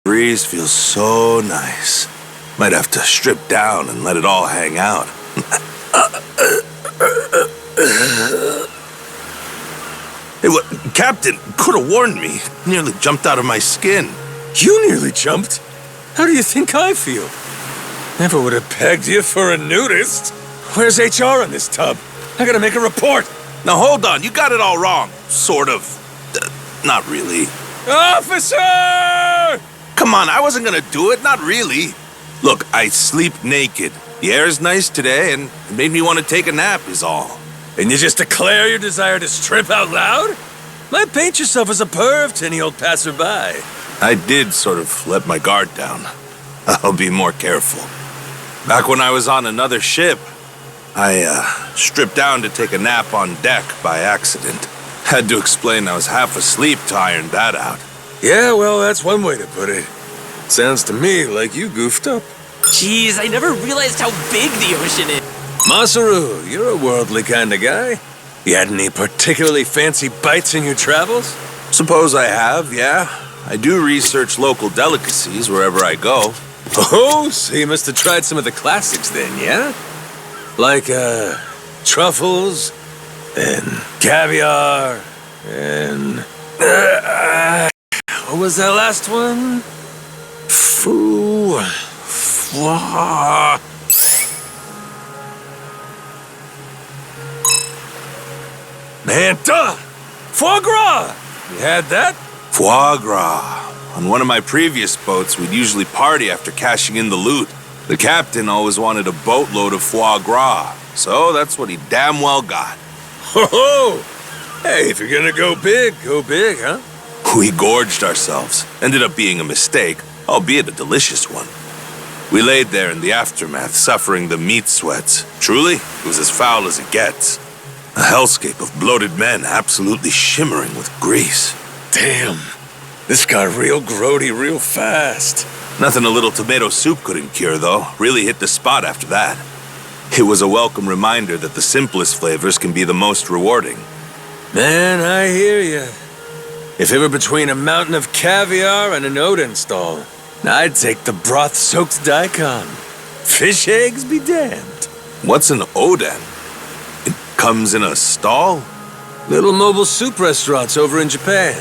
Breeze feels so nice. Might have to strip down and let it all hang out. Hey, what? Captain, could have warned me. Nearly jumped out of my skin. You nearly jumped? How do you think I feel? Never would have pegged you for a nudist. Where's HR in this tub? I gotta make a report. Now hold on, you got it all wrong. Sort of. Not really. Officer! Come on, I wasn't gonna do it, not really. Look, I sleep naked. The air's nice today, and it made me want to take a nap is all. And you just declare your desire to strip out loud? Might paint yourself as a perv to any old passerby. I did sort of let my guard down. I'll be more careful. Back when I was on another ship, I stripped down to take a nap on deck by accident. Had to explain I was half asleep to iron that out. Yeah, well, that's one way to put it. Sounds to me like you goofed up. Jeez, I never realized how big the ocean is. Masaru, you're a worldly kind of guy. You had any particularly fancy bites in your travels? Suppose I have, yeah. I do research local delicacies wherever I go. Oh, so you must have tried some of the classics then, yeah? Like, truffles, and caviar, and... what was that last one? Manta! Foie gras! You had that? Foie gras. On one of my previous boats, we'd usually party after cashing in the loot. The captain always wanted a boatload of foie gras, so that's what he damn well got. Ho ho! Hey, if you're gonna go big, huh? We gorged ourselves. Ended up being a mistake, albeit a delicious one. We laid there in the aftermath, suffering the meat sweats. Truly, it was as foul as it gets. A hellscape of bloated men absolutely shimmering with grease. Damn. This got real grody real fast. Nothing a little tomato soup couldn't cure, though. Really hit the spot after that. It was a welcome reminder that the simplest flavors can be the most rewarding. Man, I hear ya. If it were between a mountain of caviar and an Odin stall, I'd take the broth-soaked daikon. Fish eggs be damned. What's an Odin? It comes in a stall? Little mobile soup restaurants over in Japan.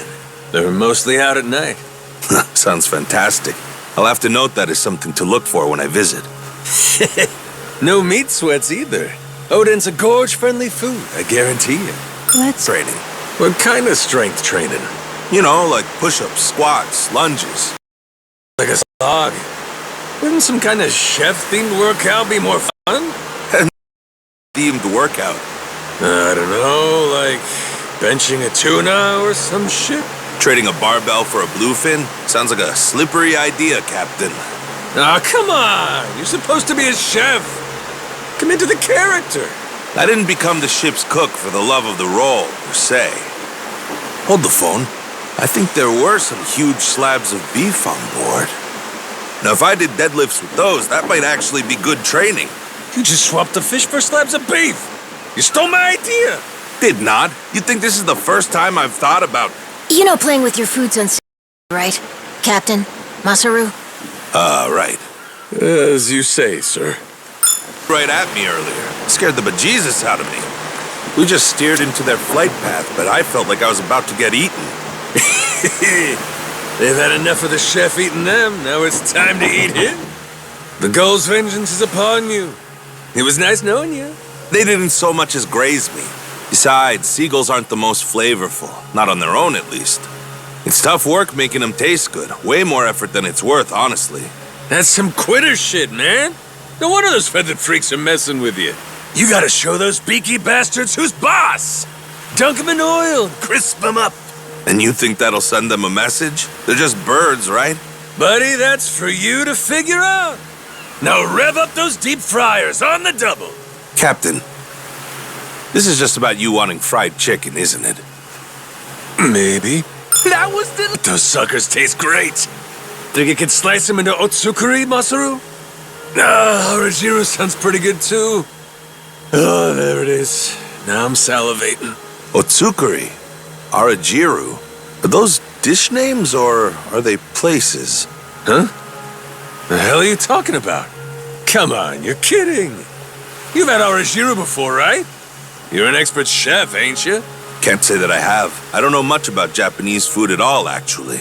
They're mostly out at night. Sounds fantastic. I'll have to note that as something to look for when I visit. No meat sweats either. Odin's a gorge-friendly food, I guarantee you. That's training. What kind of strength training? You know, like push-ups, squats, lunges. Like a slog. Wouldn't some kind of chef-themed workout be more fun? Themed workout. I don't know, like benching a tuna or some shit? Trading a barbell for a bluefin? Sounds like a slippery idea, Captain. Aw, come on! You're supposed to be a chef! Come into the character! I didn't become the ship's cook for the love of the role, per se. Hold the phone. I think there were some huge slabs of beef on board. Now, if I did deadlifts with those, that might actually be good training. You just swapped the fish for slabs of beef! You stole my idea! Did not. You think this is the first time I've thought about... You know playing with your food's unsafe, right? Captain? Masaru? Right. As you say, sir. Right at me earlier. Scared the bejesus out of me. We just steered into their flight path, but I felt like I was about to get eaten. They've had enough of the chef eating them. Now it's time to eat him. The Gull's vengeance is upon you. It was nice knowing you. They didn't so much as graze me. Besides, seagulls aren't the most flavorful. Not on their own, at least. It's tough work making them taste good. Way more effort than it's worth, honestly. That's some quitter shit, man. No wonder those feathered freaks are messing with you. You gotta show those beaky bastards who's boss. Dunk them in oil, crisp them up. And you think that'll send them a message? They're just birds, right? Buddy, that's for you to figure out. Now rev up those deep fryers on the double. Captain, this is just about you wanting fried chicken, isn't it? Maybe. That was the... Those suckers taste great. Think you could slice them into otsukuri, Masaru? Harajiru sounds pretty good too. Oh, there it is. Now I'm salivating. Otsukuri? Arajiru? Are those dish names or are they places? Huh? The hell are you talking about? Come on, you're kidding. You've had Arashiru before, right? You're an expert chef, ain't you? Can't say that I have. I don't know much about Japanese food at all, actually.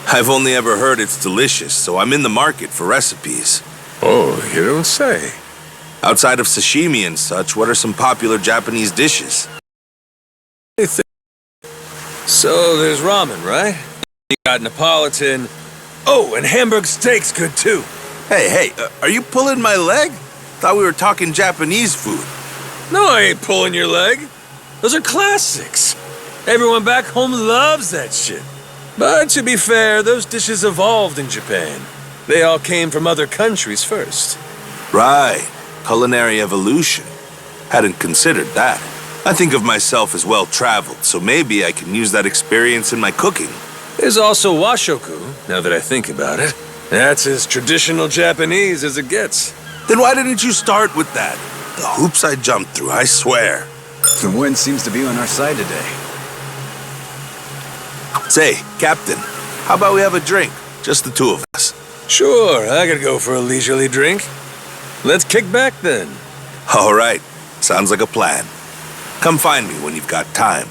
I've only ever heard it's delicious, so I'm in the market for recipes. Oh, you don't say. Outside of sashimi and such, what are some popular Japanese dishes? So there's ramen, right? You got Neapolitan. Oh, and Hamburg steak's good too. Hey, are you pulling my leg? Thought we were talking Japanese food. No, I ain't pulling your leg. Those are classics. Everyone back home loves that shit. But to be fair, those dishes evolved in Japan. They all came from other countries first. Right. Culinary evolution. Hadn't considered that. I think of myself as well-traveled, so maybe I can use that experience in my cooking. There's also washoku, now that I think about it. That's as traditional Japanese as it gets. Then why didn't you start with that? The hoops I jumped through, I swear. The wind seems to be on our side today. Say, Captain, how about we have a drink? Just the two of us. Sure, I could go for a leisurely drink. Let's kick back then. All right. Sounds like a plan. Come find me when you've got time.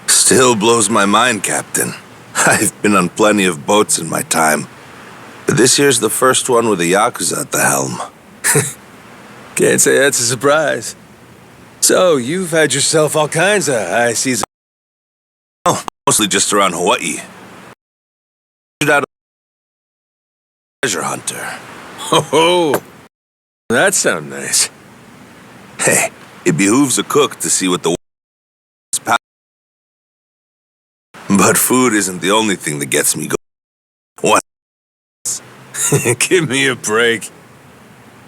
Still blows my mind, Captain. I've been on plenty of boats in my time. But this year's the first one with a Yakuza at the helm. Can't say that's a surprise. So, you've had yourself all kinds of high seas. Oh, mostly just around Hawaii. Out a treasure hunter. Oh, that sounds nice. Hey, it behooves a cook to see what the But food isn't the only thing that gets me going. What? Give me a break.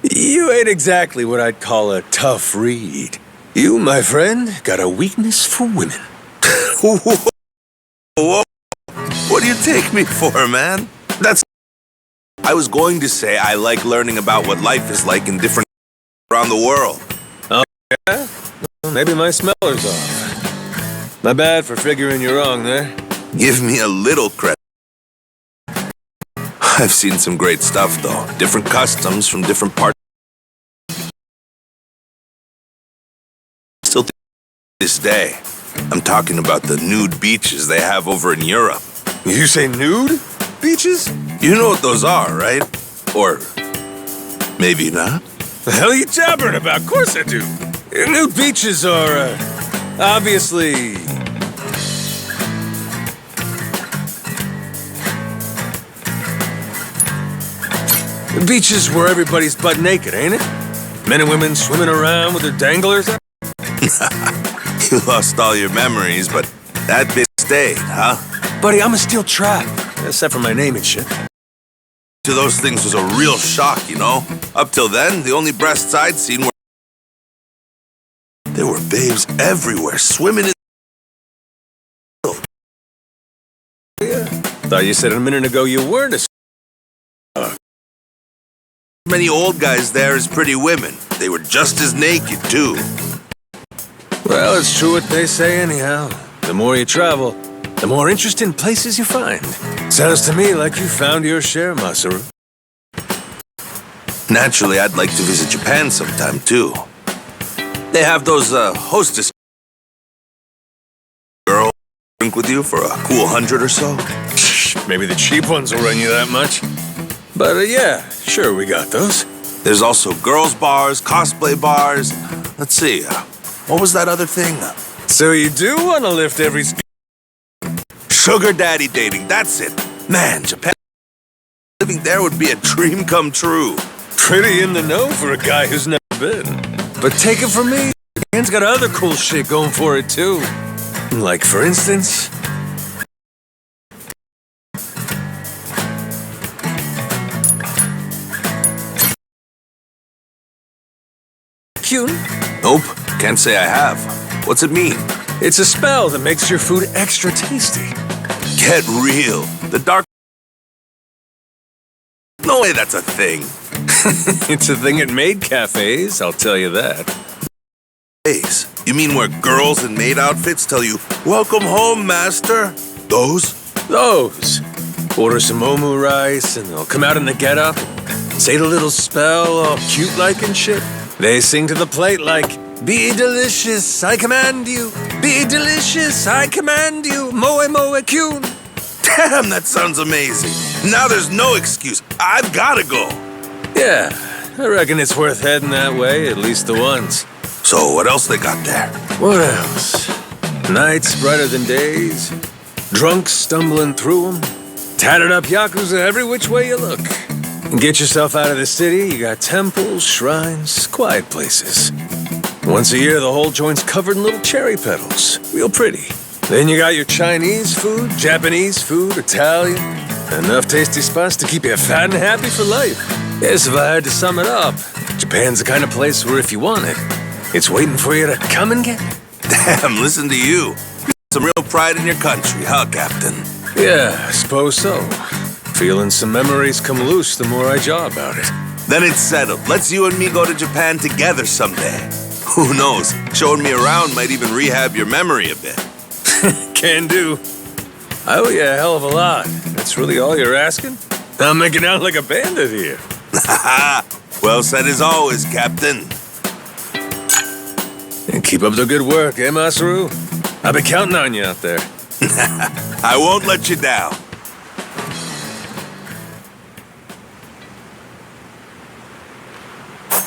You ain't exactly what I'd call a tough read. You, my friend, got a weakness for women. Whoa. What do you take me for, man? I was going to say I like learning about what life is like in different around the world. Oh, yeah? Well, maybe my smeller's off. My bad for figuring you wrong there. Give me a little credit. I've seen some great stuff, though. Different customs from different parts. Still to this day, I'm talking about the nude beaches they have over in Europe. You say nude beaches? You know what those are, right? Or maybe not. The hell are you jabbering about? Of course I do. Nude beaches are, obviously... beaches where everybody's butt naked, ain't it? Men and women swimming around with their danglers out? You lost all your memories, but that bit stayed, huh? Buddy, I'm a steel trap. Except for my name and shit. To those things was a real shock, you know? Up till then, the only breasts I'd seen were... There were babes everywhere, swimming in... Yeah. Thought you said a minute ago you weren't a... Many old guys there as pretty women. They were just as naked, too. Well, it's true what they say anyhow. The more you travel, the more interesting places you find. Sounds to me like you found your share, Masaru. Naturally, I'd like to visit Japan sometime, too. They have those, hostess... girl drink with you for a cool 100 or so? Maybe the cheap ones will run you that much. But, yeah, sure, we got those. There's also girls' bars, cosplay bars. Let's see, what was that other thing? So you do want to lift every... Sugar daddy dating, that's it. Man, Japan... living there would be a dream come true. Pretty in the know for a guy who's never been. But take it from me, Japan's got other cool shit going for it, too. Like, for instance... Cute? Nope, can't say I have. What's it mean? It's a spell that makes your food extra tasty. Get real. The dark... No way that's a thing. It's a thing at maid cafes, I'll tell you that. Days. You mean where girls in maid outfits tell you, "Welcome home, master"? Those? Those. Order some omu rice, and they'll come out in the getup, say the little spell, all cute-like and shit. They sing to the plate like, "Be delicious, I command you. Be delicious, I command you. Moe moe kyun." Damn, that sounds amazing. Now there's no excuse. I've gotta go. Yeah, I reckon it's worth heading that way, at least the once. So what else they got there? What else? Nights brighter than days, drunks stumbling through them, tattered up Yakuza every which way you look. And get yourself out of the city, you got temples, shrines, quiet places. Once a year, the whole joint's covered in little cherry petals. Real pretty. Then you got your Chinese food, Japanese food, Italian. Enough tasty spots to keep you fat and happy for life. Yes, if I had to sum it up, Japan's the kind of place where if you want it, it's waiting for you to come and get it. Damn, listen to you. Some real pride in your country, huh, Captain? Yeah, I suppose so. Feeling some memories come loose the more I jaw about it. Then it's settled. Let's you and me go to Japan together someday. Who knows? Showing me around might even rehab your memory a bit. Can do. I owe you a hell of a lot. That's really all you're asking? I'm making out like a bandit here. Well said as always, Captain. And keep up the good work, eh, Masaru? I'll be counting on you out there. I won't let you down.